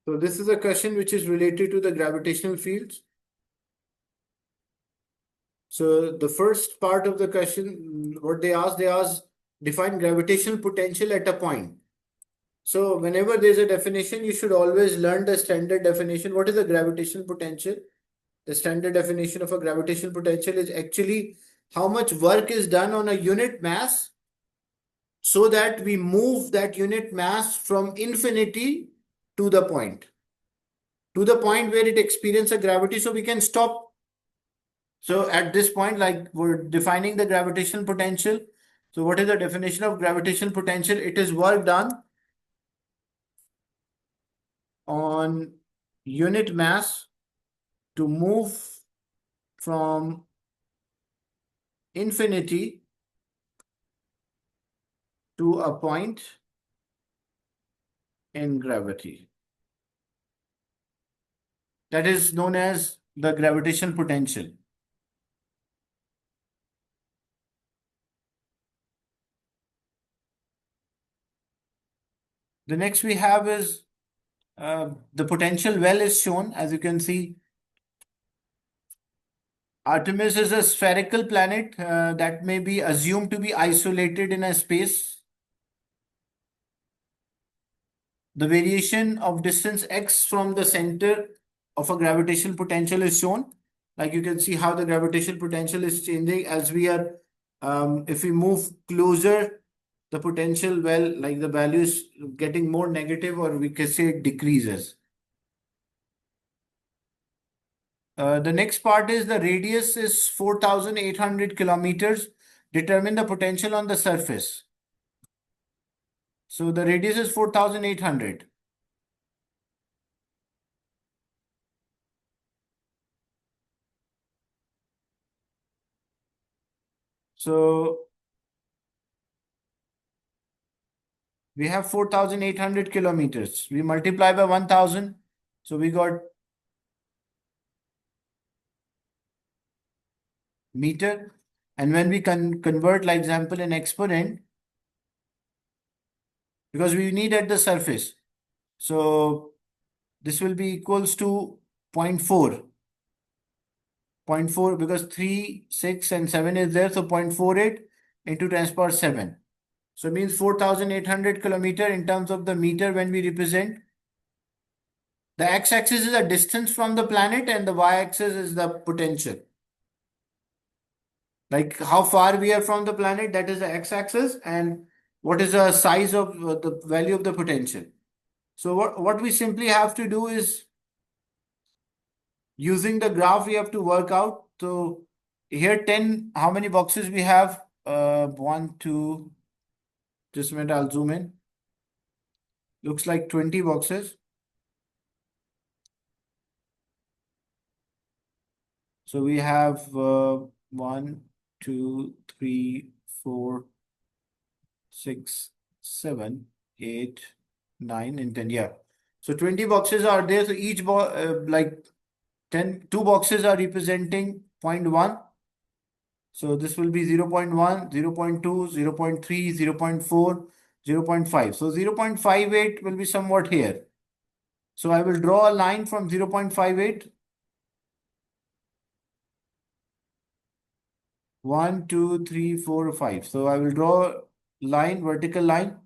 So this is a question which is related to the gravitational fields. So the first part of the question, what they asked, define gravitational potential at a point. So whenever there's a definition, you should always learn the standard definition. What is a gravitational potential? The standard definition of a gravitational potential is actually how much work is done on a unit mass so that we move that unit mass from infinity to the point where it experiences a gravity, so we can stop. So at this point, like we're defining the gravitational potential. So what is the definition of gravitational potential? It is work done on unit mass to move from infinity to a point in gravity. That is known as the gravitational potential. The next we have is the potential well is shown. As you can see, Artemis is a spherical planet that may be assumed to be isolated in a space. The variation of distance x from the center of a gravitational potential is shown. Like you can see how the gravitational potential is changing as we are, if we move closer, the potential, well, like the value is getting more negative, or we can say it decreases. The next part is the radius is 4,800 kilometers. Determine the potential on the surface. So the radius is 4,800. So we have 4,800 kilometers. We multiply by 1,000. So we got meter. And when we can convert, like example, an exponent, because we need at the surface. So this will be equals to 0.4. 0.4 because 3, 6 and 7 is there. So 0.48 into 10 to the power 7. So it means 4,800 kilometer in terms of the meter when we represent. The x-axis is the distance from the planet and the y-axis is the potential. Like how far we are from the planet, that is the x-axis, and what is the size of the value of the potential. So what we simply have to do is, using the graph, we have to work out. So here 10, how many boxes we have? 1, 2, just a minute, I'll zoom in. Looks like 20 boxes. So we have 1, 2, 3, 4, 6, 7, 8, 9, and 10. Yeah. So 20 boxes are there. So each like 2 boxes are representing 0.1. So this will be 0.1, 0.2, 0.3, 0.4, 0.5. So 0.58 will be somewhat here. So I will draw a line from 0.58. 1, 2, 3, 4, 5. So I will draw line, vertical line.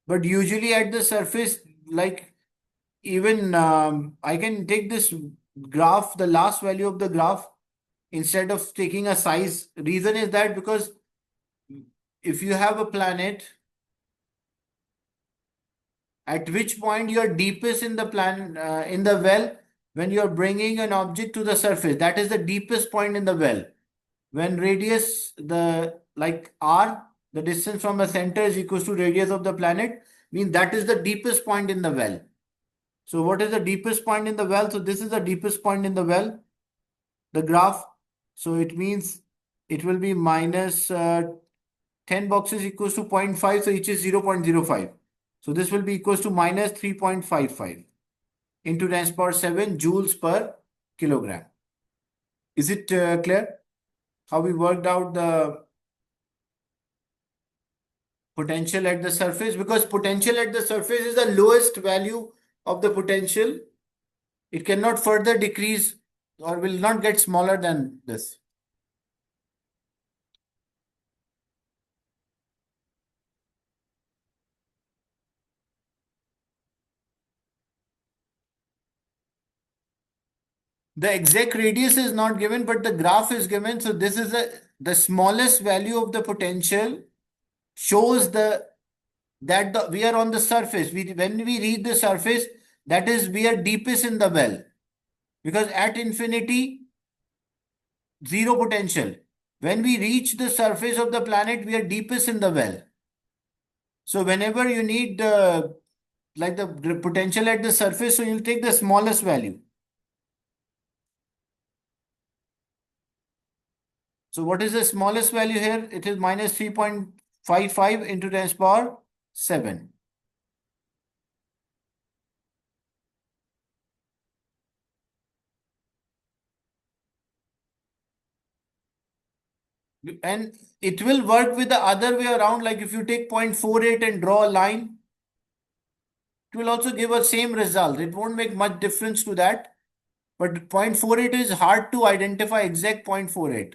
But usually at the surface, like even I can take this graph, the last value of the graph, instead of taking a size. Reason is that because if you have a planet, at which point you are deepest in the in the well, when you are bringing an object to the surface, that is the deepest point in the well. When radius, the like r, the distance from the center is equals to radius of the planet, means that is the deepest point in the well. So what is the deepest point in the well? So this is the deepest point in the well, the graph. So it means it will be minus 10 boxes equals to 0.5. So each is 0.05. So this will be equals to minus 3.55 into 10 to the power 7 joules per kilogram. Is it clear how we worked out the potential at the surface? Because potential at the surface is the lowest value of the potential. It cannot further decrease or will not get smaller than this. The exact radius is not given, but the graph is given. So this is the smallest value of the potential shows we are on the surface. When we reach the surface, that is we are deepest in the well, because at infinity, zero potential. When we reach the surface of the planet, we are deepest in the well. So whenever you need the potential at the surface, so you'll take the smallest value. So what is the smallest value here? It is minus 3.55 into 10 to the power 7. And it will work with the other way around. Like if you take 0.48 and draw a line, it will also give a same result. It won't make much difference to that. But 0.48 is hard to identify exact 0.48,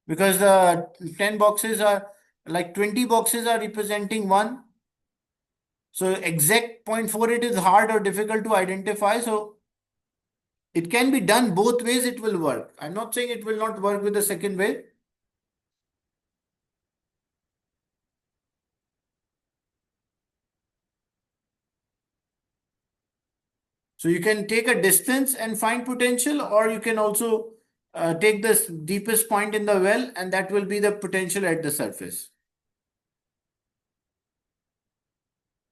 because the 10 boxes are like 20 boxes are representing one. So exact 0.48 is hard or difficult to identify. So it can be done both ways, it will work. I'm not saying it will not work with the second way. So you can take a distance and find potential, or you can also take the deepest point in the well, and that will be the potential at the surface.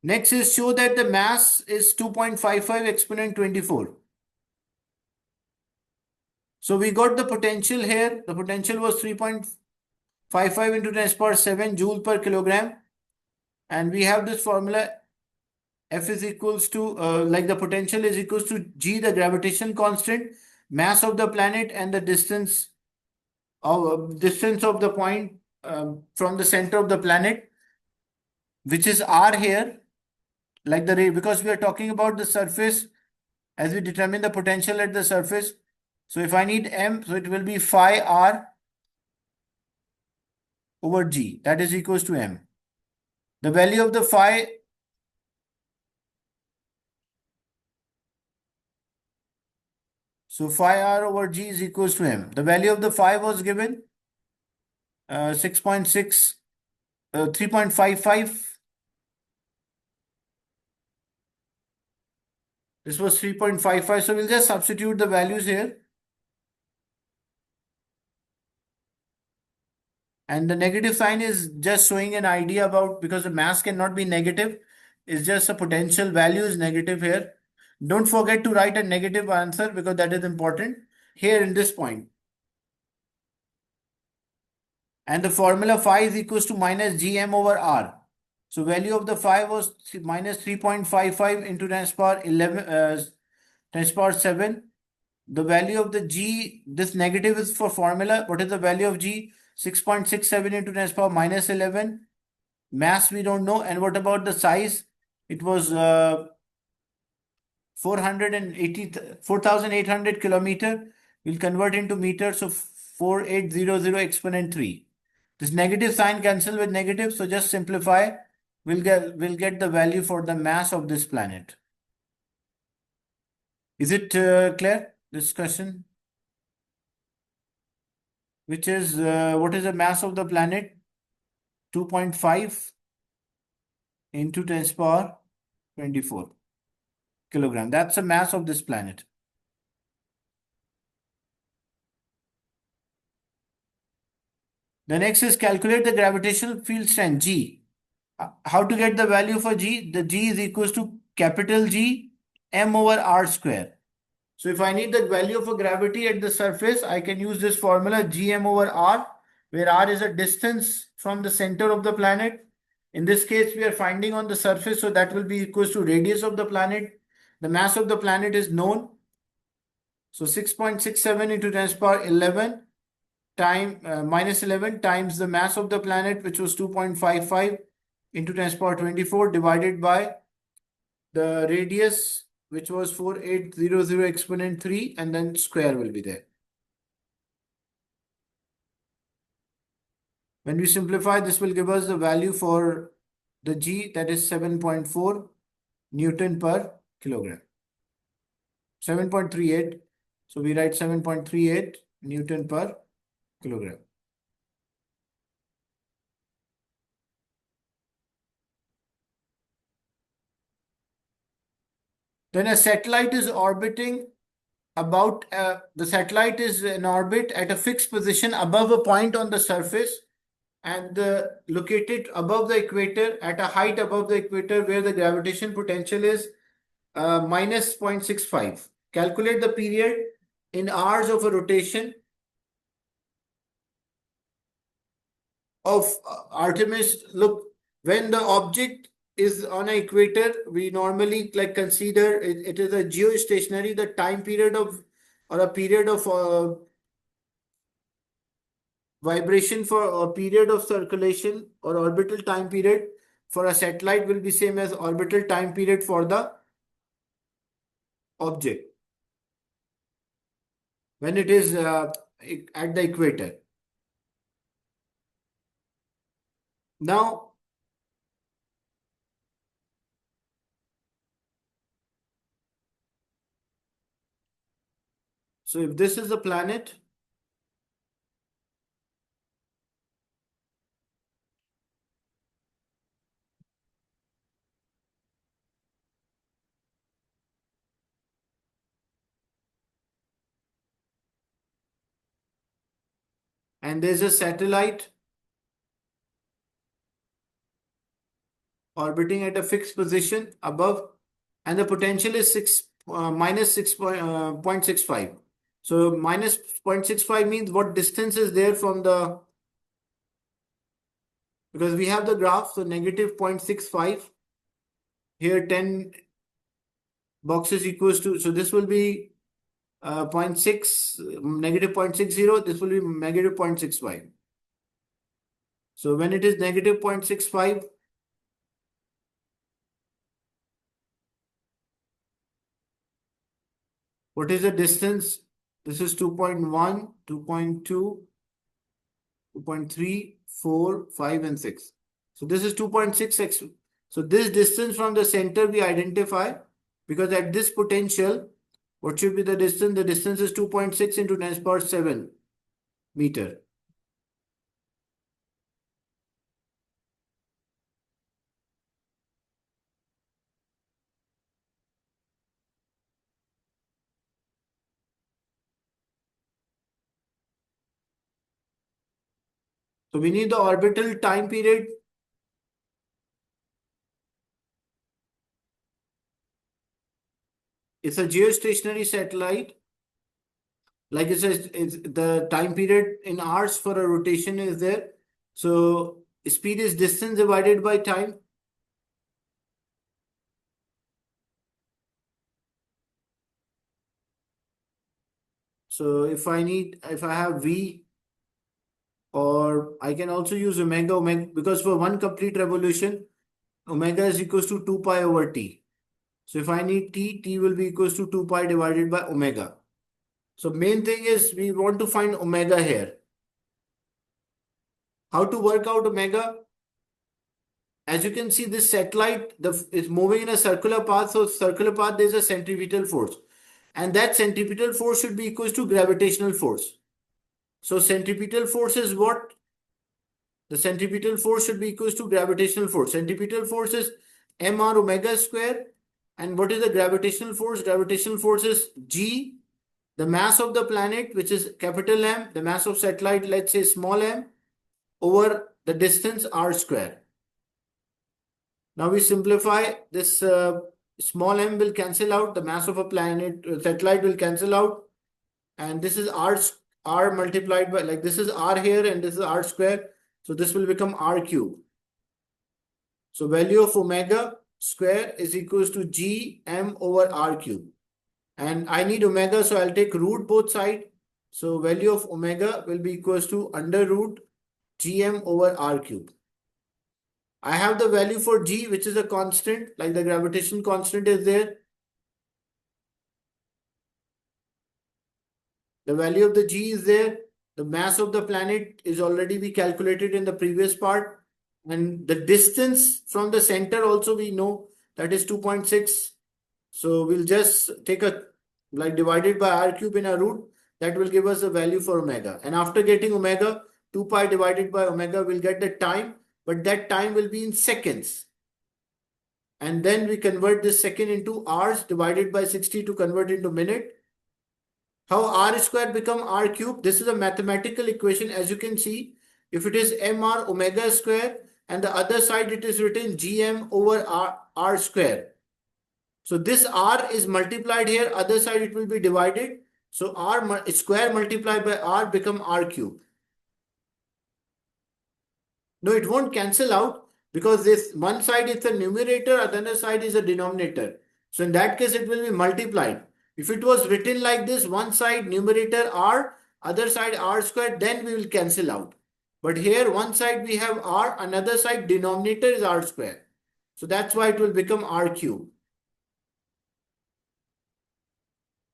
Next is show that the mass is 2.55 exponent 24. So we got the potential here. The potential was 3.55 into 10 to the power 7 joule per kilogram. And we have this formula. F is equals to, like the potential is equals to G, the gravitational constant, mass of the planet, and the distance of the point from the center of the planet, which is R here, like the ray, because we are talking about the surface as we determine the potential at the surface. So if I need M, so it will be phi R over G, that is equals to M. The value of the phi, so phi R over G is equals to M. The value of the phi was given 6.6, 3.55. This was 3.55. So we'll just substitute the values here. And the negative sign is just showing an idea about, because the mass cannot be negative. It's just a potential value is negative here. Don't forget to write a negative answer, because that is important here in this point. And the formula phi is equals to minus gm over r. So value of the phi was minus 3.55 into 10 to the power 11, 10 to the power 7. The value of the G, this negative is for formula. What is the value of G? 6.67 into 10 to the power minus 11. Mass we don't know. And what about the size? It was 4,800 kilometer. We'll convert into meters. So 4800 exponent 3. This negative sign cancel with negative. So just simplify. We'll get the value for the mass of this planet. Is it clear? This question, which is what is the mass of the planet? 2.5 into 10 to the power 24 kilogram. That's the mass of this planet. The next is calculate the gravitational field strength G. How to get the value for G? The G is equals to capital G m over r square. So if I need the value of a gravity at the surface, I can use this formula Gm over r, where r is a distance from the center of the planet. In this case, we are finding on the surface, so that will be equals to radius of the planet. The mass of the planet is known. So 6.67 into 10 to the power 11 minus 11 times the mass of the planet, which was 2.55 into 10 to the power 24, divided by the radius, which was 4800 exponent 3, and then square will be there. When we simplify, this will give us the value for the G, that is 7.4 Newton per kilogram. 7.38. So we write 7.38 Newton per kilogram. Then a satellite is orbiting about, the satellite is in orbit at a fixed position above a point on the surface and located above the equator at a height above the equator where the gravitational potential is minus 0.65. Calculate the period in hours of a rotation of Artemis. Look, when the object is on an equator, we normally like consider it is a geostationary, the time period of or a period of vibration for a period of circulation or orbital time period for a satellite will be same as orbital time period for the object when it is at the equator. Now, so if this is a planet, and there's a satellite orbiting at a fixed position above, and the potential is minus 6.65. So minus 0.65 means what distance is there from the, because we have the graph, so negative 0.65. Here 10 boxes equals to, so this will be 0.6, negative 0.60, this will be negative 0.65. So when it is negative 0.65, what is the distance? This is 2.1, 2.2, 2.3, 4, 5, and 6. So this is 2.6x. So this distance from the center we identify, because at this potential, what should be the distance? The distance is 2.6 into 10 to the power 7 meter. So we need the orbital time period. It's a geostationary satellite. Like it says, the time period in hours for a rotation is there. So speed is distance divided by time. So if I have V, or I can also use omega, because for one complete revolution, omega is equals to 2 pi over t. So if I need t will be equals to 2 pi divided by omega. So main thing is we want to find omega here. How to work out omega? As you can see, this satellite is moving in a circular path. So circular path, there's a centripetal force. And that centripetal force should be equals to gravitational force. So centripetal force is what? The centripetal force should be equals to gravitational force. Centripetal force is mr omega square. And what is the gravitational force? Gravitational force is G, the mass of the planet, which is capital M, the mass of satellite, let's say small m, over the distance r square. Now we simplify this, small m will cancel out, the mass of a planet, satellite will cancel out. And this is r multiplied by, like this is r here and this is r square. So this will become r cube. So value of omega square is equals to G m over r cube. And I need omega, so I'll take root both side. So value of omega will be equals to under root gm over r cube. I have the value for g, which is a constant, like the gravitation constant is there. The value of the g is there. The mass of the planet is already be calculated in the previous part. And the distance from the center also we know, that is 2.6. So we'll just take a, like, divided by r cube in a root. That will give us the value for omega. And after getting omega, 2 pi divided by omega will get the time, but that time will be in seconds. And then we convert this second into hours, divided by 60 to convert into minute. How r square become r cube? This is a mathematical equation. As you can see, if it is mr omega square, and the other side it is written gm over r square. So this r is multiplied here, other side it will be divided. So r square multiplied by r become r cube. No, it won't cancel out, because this one side is the numerator, other side is a denominator. So in that case, it will be multiplied. If it was written like this, one side numerator r, other side r squared, then we will cancel out. But here, one side we have r, another side denominator is r square. So that's why it will become r cube.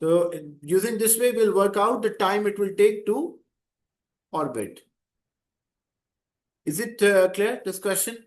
So using this way, we'll work out the time it will take to orbit. Is it clear, this question?